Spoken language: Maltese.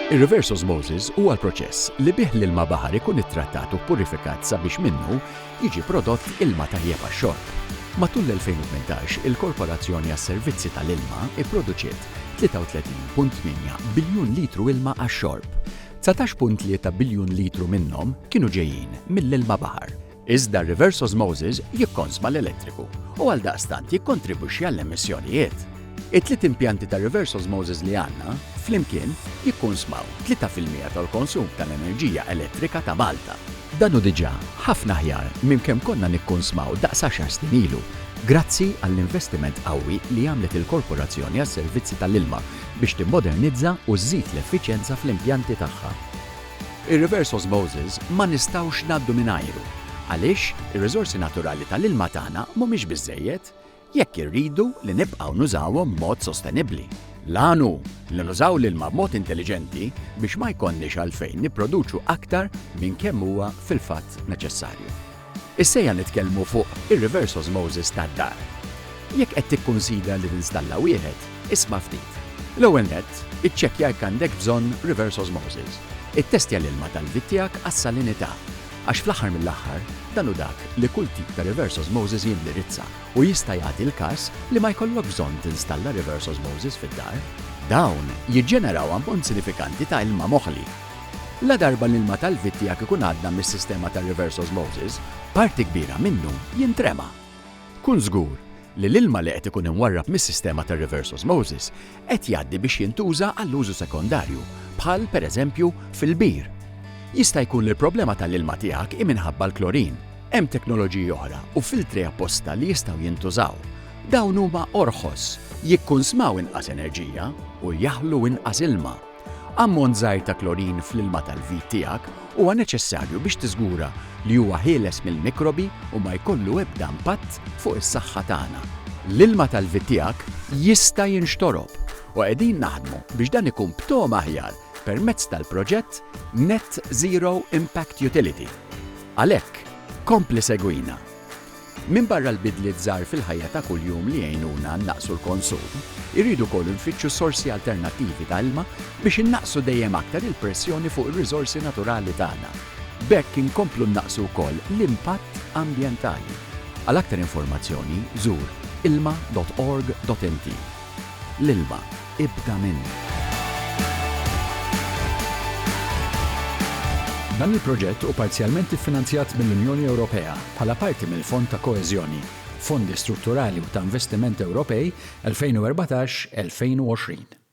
Ir-reverse osmosis huwa l-proċess li bih l-ilma baħar ikun ittrattat u purifikat sabiex minnu jiġi prodott ilma tajjeb għax-xorb. Matul l-2018, il-Korporazzjoni għas-Servizzi tal-Ilma ipproduċiet 33.8 biljun litru ilma għax-xorb. 19.3 biljun litru minnhom kienu ġejjin mill-ilma baħar. Iżda r-reverse osmosis jikkonsma l-elettriku u għaldaqstant jikkontribwixxi għall-emissjonijiet. It-tliet impjanti ta' reverse osmosis li għandna flimkien jikkonsmaw 3% tal-konsum tal-enerġija elettrika ta' Malta. Dan hu diġà ħafna aħjar minn kemm konna nikkonsmaw daqs 10 snin ilu, grazzi għall-investiment qawwi li għamlet il-Korporazzjoni għas-Servizzi tal-Ilma biex timmodernizza u żżid l-effiċjenza fl-impjanti tagħha. Ir-reverse osmosis ma nistgħux ngħaddu mingħajru għaliex ir-riżorsi naturali tal-ilma tagħna mhumiex biżżejjed jekk irridu li nibqgħu nużawhom b'mod sostenibbli. L-għanu li nużaw l-ilma b'mod intelligenti biex ma jkollniex għalfejn nipproduċu aktar minn kemm huwa fil-fatt neċessarju. Issejja nitkellmu fuq ir-reverse osmosis tad-dar. Jekk qed tikkunsidra li tinstalla wieħed, isma' ftit. L-ewwel nett, iċċekkja jekk għandek bżonn reverse osmosis. Ittestja l-ilma tal-vitt tiegħek għas-salinità għax fl-aħħar mill-aħħar dan hu dak li kull tip ta' reverse osmosis jindirizza u jista' jagħti l-każ li ma jkollok bżonn tinstalla reverse osmosis fid-dar. Dawn jiġġeneraw ammont sinifikanti ta' ilma moħħli. La darba l-ilma tal-vitt tiegħek ikun għadda mis-sistema ta' reverse osmosis, parti kbira minnu jintrema. Kun żgur li l-ilma li qed ikun imwarrab mis-sistema ta' reverse osmosis qed jgħaddi biex jintuża għall-użu sekondarju, bħal pereżempju fil-bir. Jista' jkun li l-problema tal-ilma tiegħek hi minħabba l-klorin. Hemm teknoloġiji oħra u filtri apposta li jistgħu jintużaw. Dawn huma orħos, jikkonsmaw inqas enerġija u jaħlu inqas ilma. Ammont żgħir ta' klorin fl-ilma tal-vitt tiegħek huwa neċessarju biex tiżgura li huwa ħieles mill-mikrobi u ma jkollu ebda impatt fuq is-saħħa tagħna. L-ilma tal-vitt tiegħek jista' jinxtorob u qegħdin naħdmu biex dan ikun b'tom aħjar permezz tal-proġett Net Zero Impact Utility. Għalhekk, kompli segwina. Minn barra l-bidliet żgħar fil-ħajja ta' kuljum li jgħinuna naqsu l-konsum, irridu wkoll nfittxu sorsi alternattivi ta' ilma biex innaqsu dejjem aktar il-pressjoni fuq ir-riżorsi naturali tagħna. B'hekk inkomplu nnaqsu wkoll l-impatt ambjentali. Għal aktar informazzjoni żur ilma.org.mt. L-ilma ibda minnu. Dan il-proġett hu parzjalment iffinanzjat mill-Unjoni Ewropea bħala parti mill-Fond ta' Koeżjoni, Fondi Strutturali u ta' Investiment Ewropej 2014-2020.